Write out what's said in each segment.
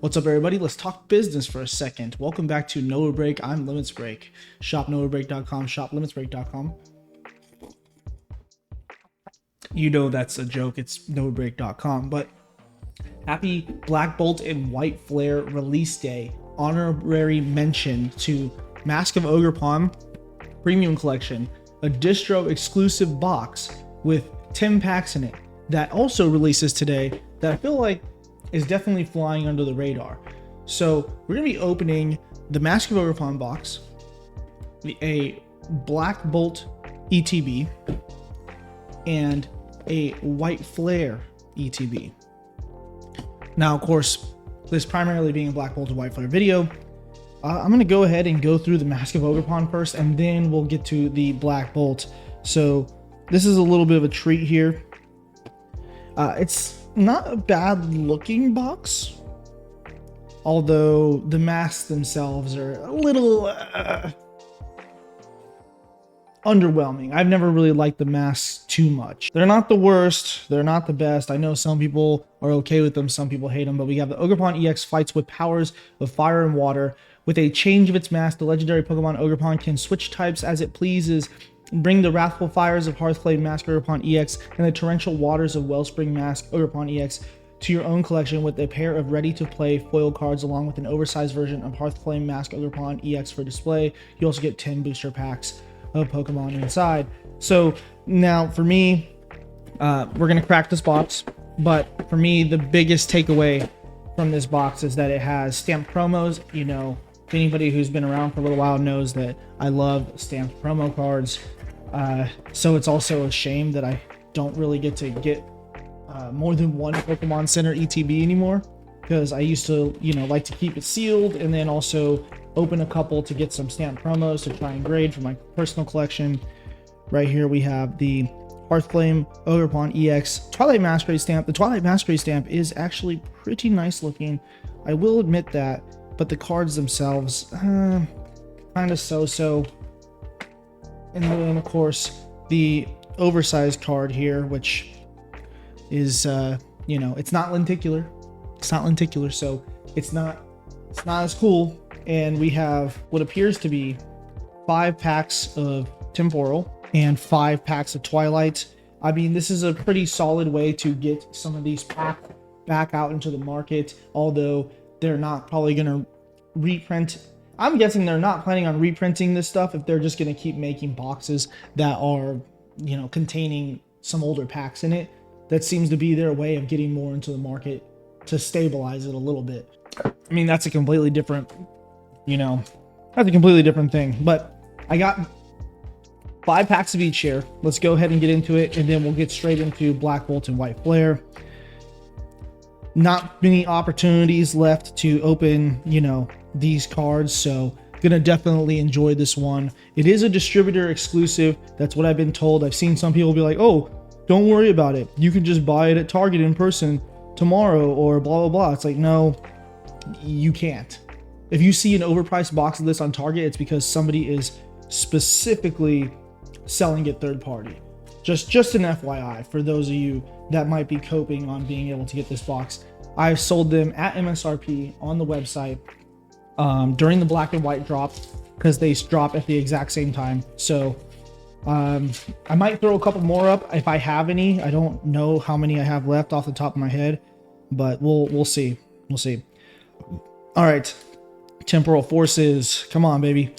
What's up, everybody? Let's talk business for a second. Welcome back to Limitsbreak. I'm Limitsbreak. Shopnovabreakdotcom, Limitsbreak.com. You know that's a joke. It's Novabreak.com. But happy Black Bolt and White Flare release day. Honorary mention to Mask of Ogerpon Premium Collection, a distro exclusive box with 10 packs in it that also releases today that I feel like is definitely flying under the radar. So we're gonna be opening the Mask of Ogerpon box, a Black Bolt ETB, and a White Flare ETB. Now, of course, this primarily being a Black Bolt and White Flare video, I'm gonna go ahead and go through the Mask of Ogerpon first, and then we'll get to the Black Bolt. So this is a little bit of a treat here. It's not a bad looking box, although the masks themselves are a little underwhelming. I've never really liked the masks too much. They're not the worst, they're not the best. I know some people are okay with them, some people hate them, but we have the Ogerpon EX fights with powers of fire and water. With a change of its mask, the legendary Pokemon Ogerpon can switch types as it pleases. Bring the wrathful fires of Hearthflame Mask Ogerpon EX and the torrential waters of Wellspring Mask Ogerpon EX to your own collection with a pair of ready-to-play foil cards along with an oversized version of Hearthflame Mask Ogerpon EX for display. You also get 10 booster packs of Pokemon inside. So now for me, we're going to crack this box, but for me, the biggest takeaway from this box is that it has stamped promos. You know, anybody who's been around for a little while knows that I love stamped promo cards. So it's also a shame that I don't really get to get more than one Pokemon Center ETB anymore, because I used to, like to keep it sealed and then also open a couple to get some stamped promos to try and grade for my personal collection. Right here we have the Hearthflame Ogerpon EX Twilight Masquerade stamp. The Twilight Masquerade stamp is actually pretty nice looking, I will admit that, but the cards themselves, kind of so-so. And then, of course, the oversized card here, which is, it's not lenticular. It's not lenticular, so it's not as cool. And we have what appears to be 5 packs of Temporal and 5 packs of Twilight. I mean, this is a pretty solid way to get some of these packs back out into the market, although they're not probably going to reprint. I'm guessing they're not planning on reprinting this stuff if they're just going to keep making boxes that are, containing some older packs in it. That seems to be their way of getting more into the market to stabilize it a little bit. I mean, that's a completely different, thing. But I got 5 packs of each here. Let's go ahead and get into it, and then we'll get straight into Black Bolt and White Flare. Not many opportunities left to open, these cards, so gonna definitely enjoy this one. It is a distributor exclusive. That's what I've been told. I've seen some people be like, oh, don't worry about it, you can just buy it at Target in person tomorrow or blah blah blah. It's like, no, you can't. If you see an overpriced box of this on Target, it's because somebody is specifically selling it third party. Just an FYI for those of you that might be coping on being able to get this box. I've sold them at MSRP on the website during the black and white drop, because they drop at the exact same time. So I might throw a couple more up if I have any. I don't know how many I have left off the top of my head, but we'll see. We'll see. All right, Temporal Forces, come on, baby.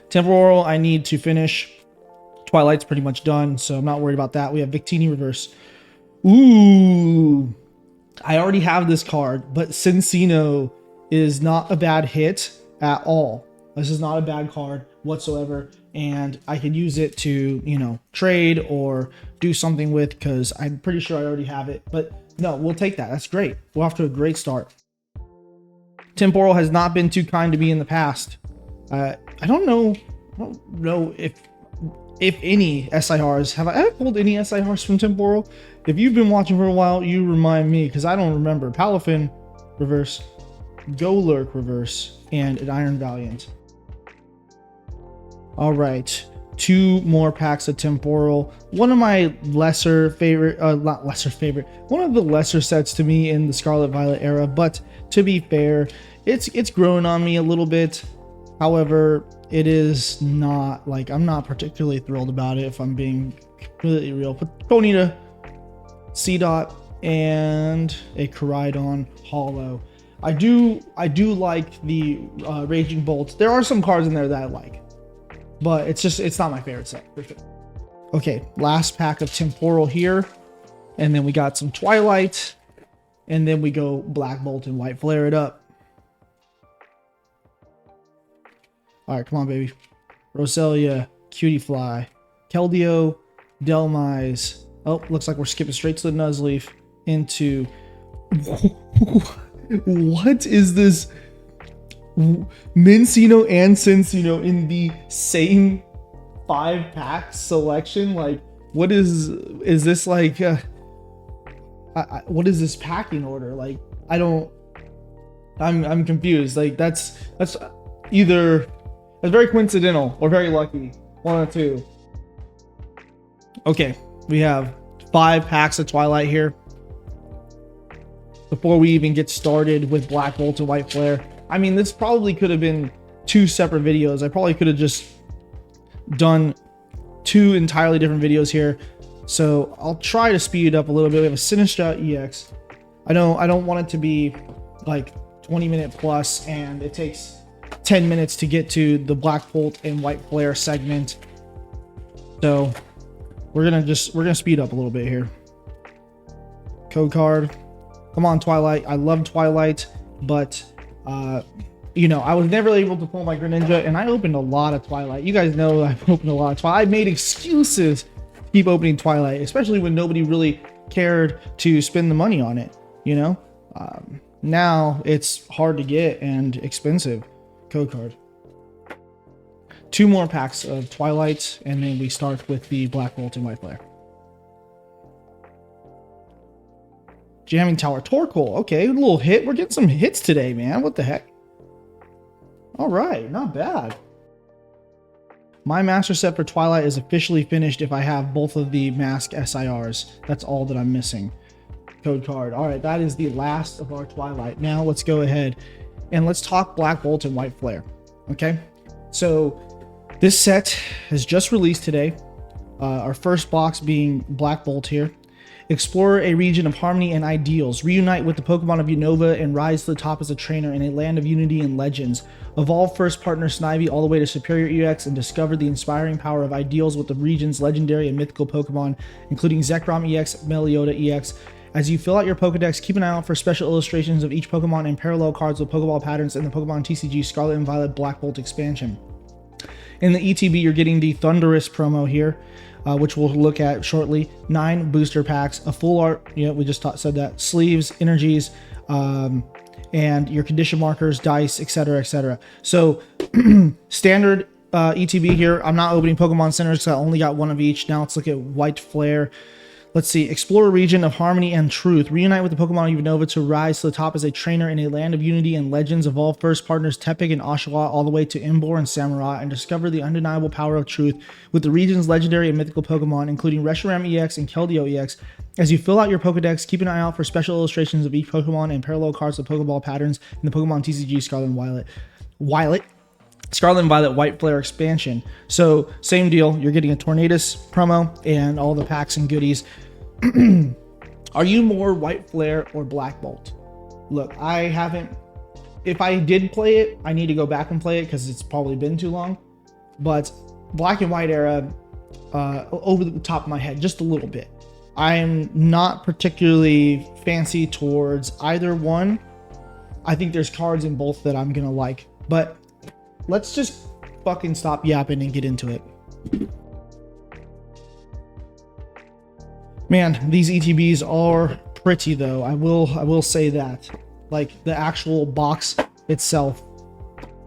Temporal, I need to finish. Twilight's pretty much done, so I'm not worried about that. We have Victini Reverse. Ooh, I already have this card, but Cincino is not a bad hit at all. This is not a bad card whatsoever, and I could use it to, trade or do something with, because I'm pretty sure I already have it. But no, we'll take that. That's great. We're off to a great start. Temporal has not been too kind to me in the past. I don't know if any SIRs, have I ever pulled any SIRs from Temporal? If you've been watching for a while, you remind me, because I don't remember. Palafin Reverse, Golurk Reverse, and an Iron Valiant. All right, 2 more packs of temporal. One of my lesser favorite, not lesser favorite, one of the lesser sets to me in the Scarlet Violet era, but to be fair, it's grown on me a little bit. However, it is not like, I'm not particularly thrilled about it if I'm being completely real. But Ponyta, C-Dot, and a Koraidon Hollow. I do like the Raging Bolts. There are some cards in there that I like, but it's not my favorite set for sure. Okay, last pack of temporal here, and then we got some Twilight, and then we go Black Bolt and White Flare it up. All right, come on, baby. Roselia, Cutiefly, Keldeo, Delmise. Oh, looks like we're skipping straight to the Nuzleaf into... What is this? Mincino and Cincino in the same 5-pack selection? Like, what is this like? What is this packing order? Like, I'm confused. Like, that's either that's very coincidental or very lucky. One or two. Okay, we have 5 packs of Twilight here. Before we even get started with Black Bolt and White Flare, I mean, this probably could have been 2 separate videos. I probably could have just done 2 entirely different videos here. So I'll try to speed it up a little bit. We have a Sinistcha EX. I don't want it to be like 20-minute plus, and it takes 10 minutes to get to the Black Bolt and White Flare segment. So we're gonna speed up a little bit here. Code card. Come on, Twilight. I love Twilight, but you know, I was never able to pull my Greninja, and I opened a lot of Twilight. You guys know I've opened a lot of Twilight. I made excuses to keep opening Twilight, especially when nobody really cared to spend the money on it, you know? Now it's hard to get and expensive. Code card. 2 more packs of Twilight, and then we start with the Black Bolt and White Flare. Jamming Tower Torkoal. Okay, a little hit. We're getting some hits today, man. What the heck? All right, not bad. My master set for Twilight is officially finished if I have both of the Mask SIRs. That's all that I'm missing. Code card. All right, that is the last of our Twilight. Now let's go ahead and let's talk Black Bolt and White Flare. Okay, so this set has just released today. Our first box being Black Bolt here. Explore a region of harmony and ideals. Reunite with the Pokemon of Unova and rise to the top as a trainer in a land of unity and legends. Evolve first partner Snivy all the way to Superior EX and discover the inspiring power of ideals with the region's legendary and mythical Pokemon, including Zekrom EX, Melioda EX. As you fill out your Pokedex, keep an eye out for special illustrations of each Pokemon and parallel cards with Pokeball patterns in the Pokemon TCG Scarlet and Violet Black Bolt expansion. In the ETB, you're getting the Thunderous promo here, which we'll look at shortly. 9 booster packs, a full art, yeah, we just said that, sleeves, energies, and your condition markers, dice, etc., etc. So standard ETB here. I'm not opening Pokemon Centers because I only got 1 of each. Now let's look at White Flare. Let's see. Explore a region of harmony and truth. Reunite with the Pokemon of Unova to rise to the top as a trainer in a land of unity and legends. Evolve first partners Tepig and Oshawott all the way to Emboar and Samurott and discover the undeniable power of truth with the region's legendary and mythical Pokemon, including Reshiram EX and Keldeo EX. As you fill out your Pokedex, keep an eye out for special illustrations of each Pokemon and parallel cards with Pokeball patterns in the Pokemon TCG Scarlet and Violet. Scarlet and Violet White Flare expansion. So same deal, you're getting a Tornadus promo and all the packs and goodies. Are you more White Flare or Black Bolt? Look, I haven't, if I did play it, I need to go back and play it because it's probably been too long. But Black and White era, over the top of my head, just a little bit. I'm not particularly fancy towards either one. I think there's cards in both that I'm gonna like, but let's just fucking stop yapping and get into it. Man, these ETBs are pretty though. I will say that. Like the actual box itself,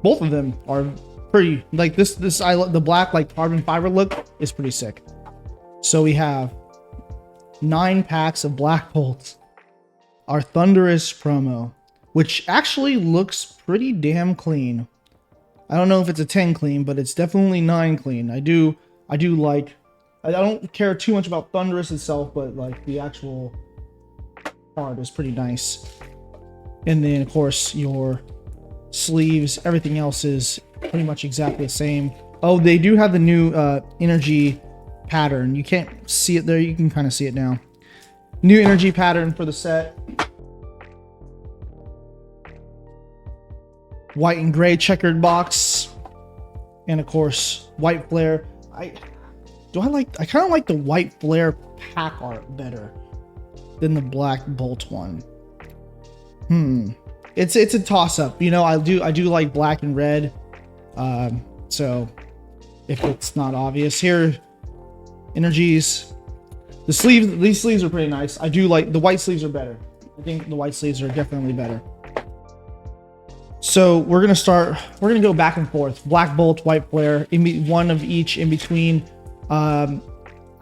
both of them are pretty. Like this the black like carbon fiber look is pretty sick. So we have 9 packs of Black Bolts. Our Thunderous promo, which actually looks pretty damn clean. I don't know if it's a 10 clean, but it's definitely 9 clean. I do I do like, I don't care too much about Thunderous itself, but like the actual card is pretty nice. And then of course your sleeves, everything else is pretty much exactly the same. Oh, they do have the new energy pattern. You can't see it there, you can kind of see it now. New energy pattern for the set. White and gray checkered box, and of course white flare. I kind of like the white flare pack art better than the black bolt one. It's a toss up, you know. I do like black and red, so if it's not obvious here, energies. The sleeves, these sleeves are pretty nice. I do like the white sleeves are better. I think the white sleeves are definitely better. So we're gonna go back and forth. Black bolt, white flare, one of each in between. I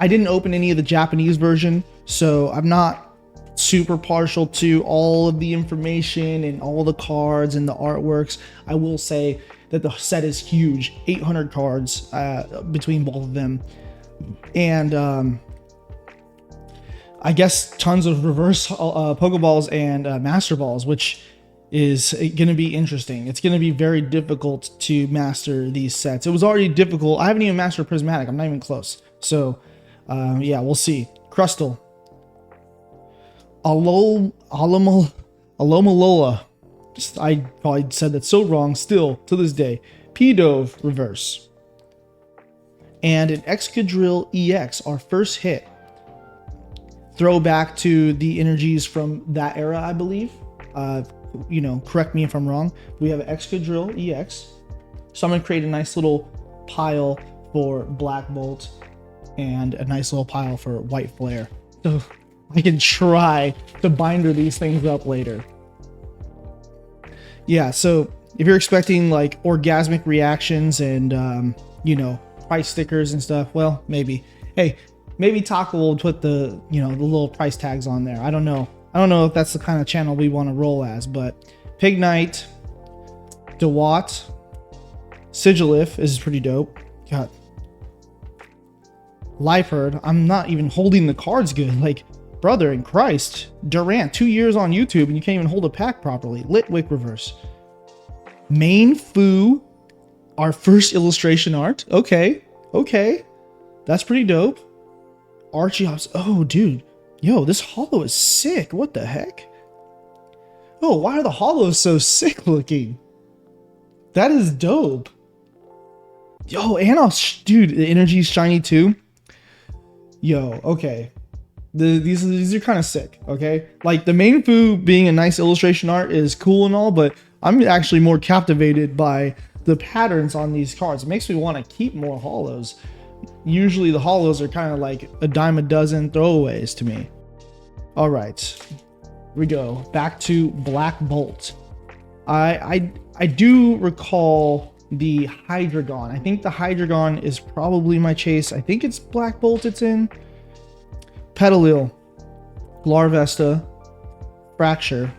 didn't open any of the Japanese version, so I'm not super partial to all of the information and all the cards and the artworks. I will say that the set is huge, 800 cards between both of them, and I guess tons of reverse Pokeballs and Master Balls, which is going to be interesting. It's going to be very difficult to master these sets. It was already difficult. I haven't even mastered Prismatic. I'm not even close. So, yeah, we'll see. Crustal. Alomalola. I probably said that so wrong still to this day. P-Dove reverse. And an Excadrill EX, our first hit. Throwback to the energies from that era, I believe. You know, correct me if I'm wrong. We have an Excadrill EX. So I'm going to create a nice little pile for Black Bolt and a nice little pile for White Flare. So I can try to binder these things up later. Yeah, so if you're expecting like orgasmic reactions and, you know, price stickers and stuff, well, maybe. Hey, maybe Taco will put the, you know, the little price tags on there. I don't know. I don't know if that's the kind of channel we want to roll as, but Pignite, DeWatt, Sigilif is pretty dope. God. Lifeherd, I'm not even holding the cards good. Like, brother in Christ. Durant, 2 years on YouTube and you can't even hold a pack properly. Litwick reverse. Main Fu, our first illustration art. Okay, okay. That's pretty dope. Archeops, oh dude. Yo, this holo is sick. What the heck? Oh, why are the holos so sick looking? That is dope. Yo, Anos, dude, the energy's shiny too. Yo, okay. These are kind of sick, okay? Like the main Fu being a nice illustration art is cool and all, but I'm actually more captivated by the patterns on these cards. It makes me want to keep more holos. Usually the holos are kind of like a dime a dozen throwaways to me. All right, here we go back to Black Bolt. I do recall the Hydreigon. I think the Hydreigon is probably my chase. I think it's Black Bolt it's in. Petalil, Larvesta, Fracture,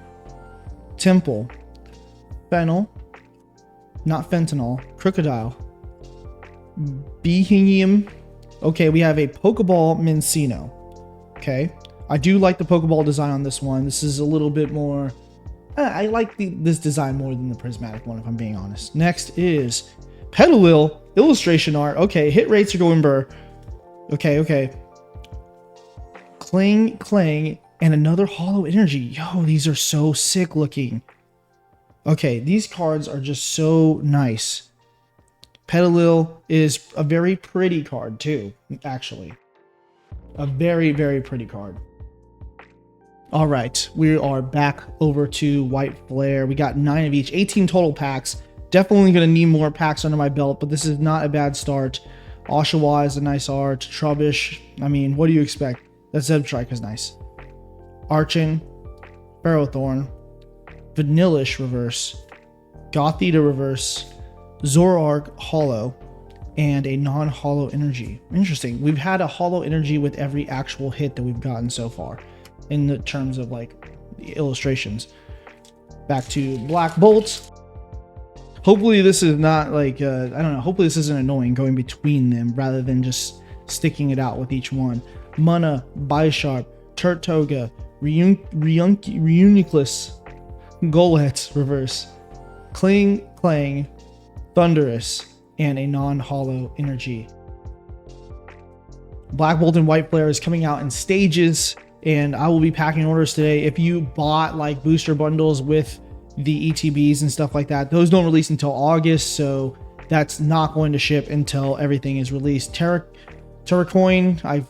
Temple, Fennel, not Fentanyl, Crocodile, Behingium. Okay, we have a Pokeball Mincino. Okay, I do like the Pokeball design on this one. This is a little bit more, I like this design more than the Prismatic one, if I'm being honest. Next is Petalil illustration art. Okay, hit rates are going burr. Okay, okay. Clang, and another Holo Energy. Yo, these are so sick looking. Okay, these cards are just so nice. Petalil is a very pretty card too, actually. A very, very pretty card. All right, we are back over to White Flare. We got 9 of each, 18 total packs. Definitely going to need more packs under my belt, but this is not a bad start. Oshawa is a nice art. Trubbish, I mean, what do you expect? That Zebstrike is nice. Archon, Ferrothorn, Vanillish reverse, Gothita reverse, Zoroark holo, and a non-holo energy. Interesting. We've had a holo energy with every actual hit that we've gotten so far in the terms of like the illustrations. Back to Black Bolt. Hopefully this is not like, I don't know, hopefully this isn't annoying going between them rather than just sticking it out with each one. Munna, Bisharp, Turtoga, Reuniclus, Golett, reverse, Clang, Thundurus, and a non-hollow energy. Black Bolt and White Flare is coming out in stages, and I will be packing orders today. If you bought like booster bundles with the ETBs and stuff like that, those don't release until August, so that's not going to ship until everything is released. Terracoin,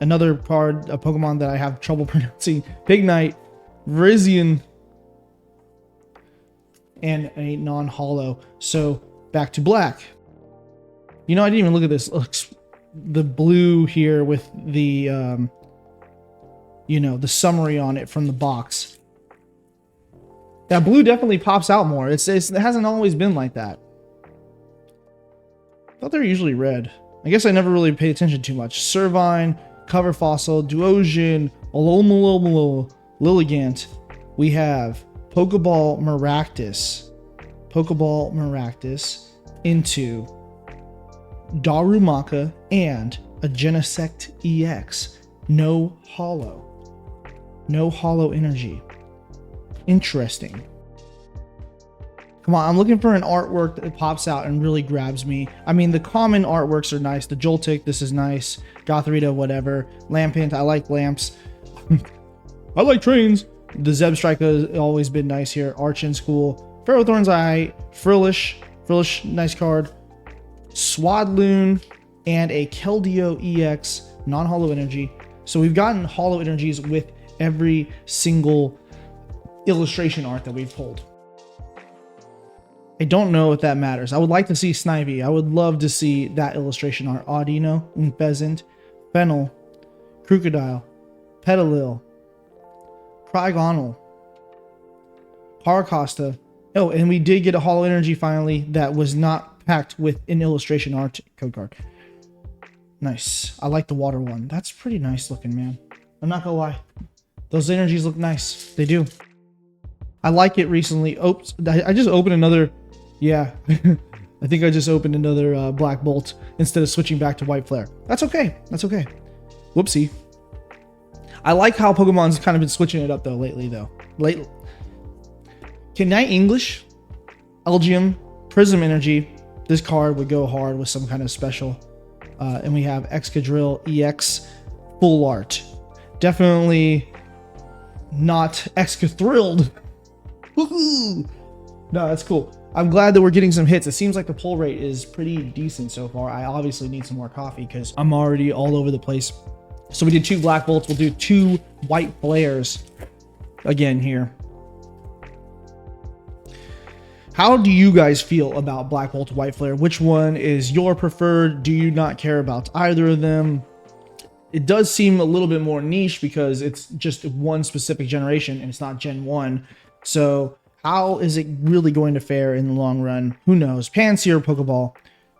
another card, a Pokemon that I have trouble pronouncing. Pignite, Virizion, and a non-hollow. So back to black. You know, I didn't even look at this. Looks the blue here with the you know, the summary on it from the box. That blue definitely pops out more. It hasn't always been like that. I thought they were usually red. I guess I never really paid attention too much. Servine, Cover Fossil, Duosion, Alomomomo, Lilligant. We have Pokeball Maractus into Darumaka and a Genesect EX. No hollow energy. Interesting. Come on, I'm looking for an artwork that pops out and really grabs me. I mean, the common artworks are nice. The Joltik, this is nice. Gothorita, whatever. Lampant, I like lamps. I like trains. The Zebstrika has always been nice here. Archin's cool. Ferrothorn's Frillish, nice card. Swadloon, and a Keldeo EX, non-hollow energy. So we've gotten hollow energies with every single illustration art that we've pulled. I don't know if that matters. I would like to see Snivy. I would love to see that illustration art. Audino, Pheasant, Fennel, Crocodile, Petalil, Crygonal, Paracosta. Oh, and we did get a hollow energy finally that was not packed with an illustration art code card. Nice. I like the water one. That's pretty nice looking, man. I'm not gonna lie. Those energies look nice. They do. I like it recently. Oops. I just opened another. Yeah. I think I just opened another Black Bolt instead of switching back to White Flare. That's okay. That's okay. Whoopsie. I like how Pokemon's kind of been switching it up though lately though. Can I English? Elgium, Prism Energy. This card would go hard with some kind of special. And we have Excadrill EX full art. Definitely not Excathrilled. Woohoo! No, that's cool. I'm glad that we're getting some hits. It seems like the pull rate is pretty decent so far. I obviously need some more coffee because I'm already all over the place. So we did 2 Black Bolts. We'll do 2 White Flares again here. How do you guys feel about Black Bolt, White Flare? Which one is your preferred? Do you not care about either of them? It does seem a little bit more niche because it's just one specific generation and it's not Gen 1. So how is it really going to fare in the long run? Who knows? Pansear Pokeball,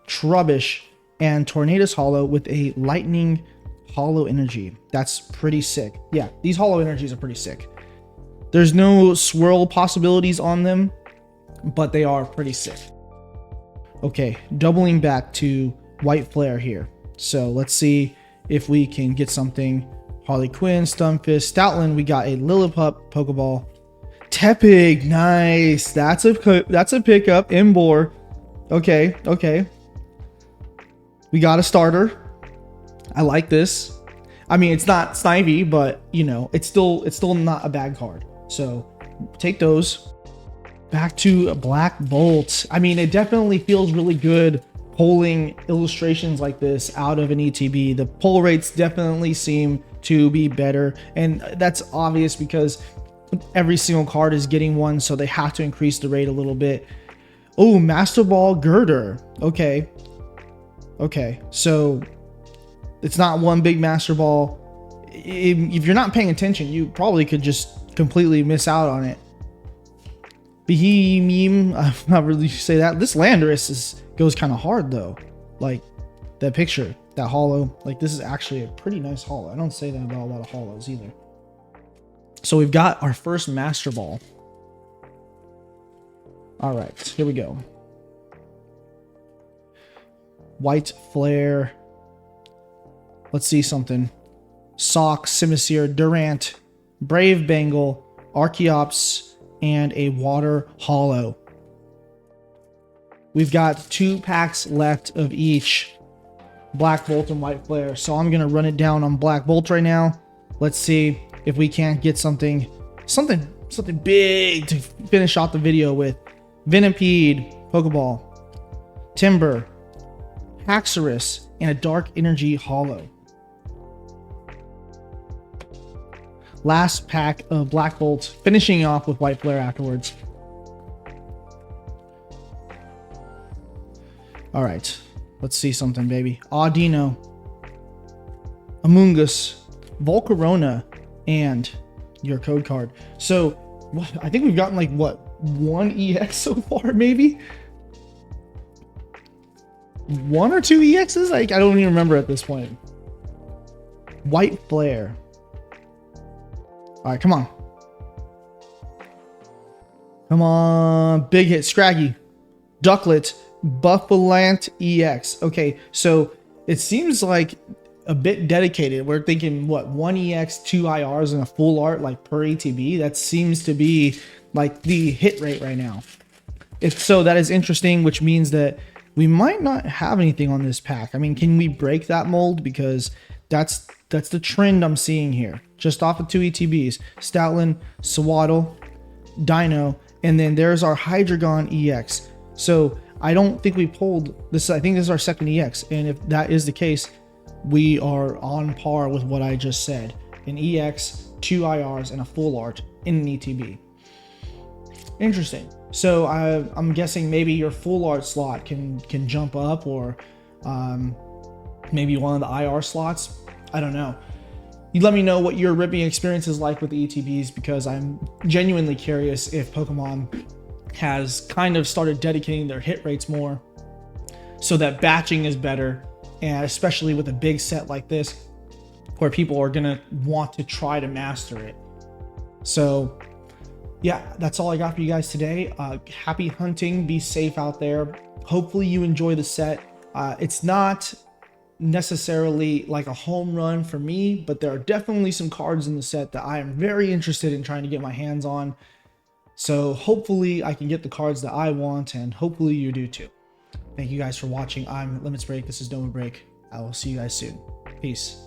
Trubbish, and Tornadus Hollow with a Lightning Hollow Energy. That's pretty sick. Yeah, these Hollow Energies are pretty sick. There's no swirl possibilities on them, but they are pretty sick. Okay, doubling back to White Flare here. So let's see if we can get something. Harley Quinn, Stunfisk, Stoutland. We got a Lillipup Pokeball. Tepig, nice. That's a pickup. Embor. Okay. We got a starter. I like this. I mean, it's not Snivy, but you know, it's still not a bad card. So take those. Back to Black Bolt. I mean, it definitely feels really good pulling illustrations like this out of an ETB. The pull rates definitely seem to be better, and that's obvious because every single card is getting one, so they have to increase the rate a little bit. Oh, Master Ball Girder. Okay, so it's not one big Master Ball. If you're not paying attention, you probably could just completely miss out on it. Behemoth, I'm not really say that. This Landorus goes kind of hard though. Like that picture, that hollow. Like this is actually a pretty nice hollow. I don't say that about a lot of hollows either. So we've got our first Master Ball. All right, here we go. White Flare. Let's see something. Sock, Simisear, Durant, Brave Bengal, Archeops, and a Water Hollow. We've got 2 packs left of each Black Bolt and White Flare. So I'm going to run it down on Black Bolt right now. Let's see if we can't get something big to finish off the video with. Venipede, Pokeball, Timber, Haxorus, and a Dark Energy Hollow. Last pack of Black Bolt, finishing off with White Flare afterwards. All right, let's see something, baby. Audino, Amoonguss, Volcarona, and your code card. So I think we've gotten like what, 1 EX so far, maybe 1 or 2 EXs. Like I don't even remember at this point. White Flare. All right, come on. Come on, big hit. Scraggy, Ducklet, Buffalant EX. Okay, so it seems like a bit dedicated. We're thinking what, 1 EX, 2 IRs, and a full art like per ATB. That seems to be like the hit rate right now. If so, that is interesting, which means that we might not have anything on this pack. I mean, can we break that mold? Because that's the trend I'm seeing here. Just off of 2 ETBs, Stoutland, Swaddle, Dino, and then there's our Hydreigon EX. So I don't think we pulled this. I think this is our second EX. And if that is the case, we are on par with what I just said. An EX, 2 IRs, and a full art in an ETB. Interesting. So I'm guessing maybe your full art slot can jump up, or maybe one of the IR slots. I don't know. You let me know what your ripping experience is like with the ETBs, because I'm genuinely curious if Pokemon has kind of started dedicating their hit rates more so that batching is better, and especially with a big set like this where people are gonna want to try to master it. So yeah, that's all I got for you guys today. Happy hunting, be safe out there. Hopefully you enjoy the set. It's not necessarily like a home run for me, but there are definitely some cards in the set that I am very interested in trying to get my hands on. So hopefully I can get the cards that I want, and hopefully you do too. Thank you guys for watching. I'm Limitsbreak. This is Break. I will see you guys soon. Peace.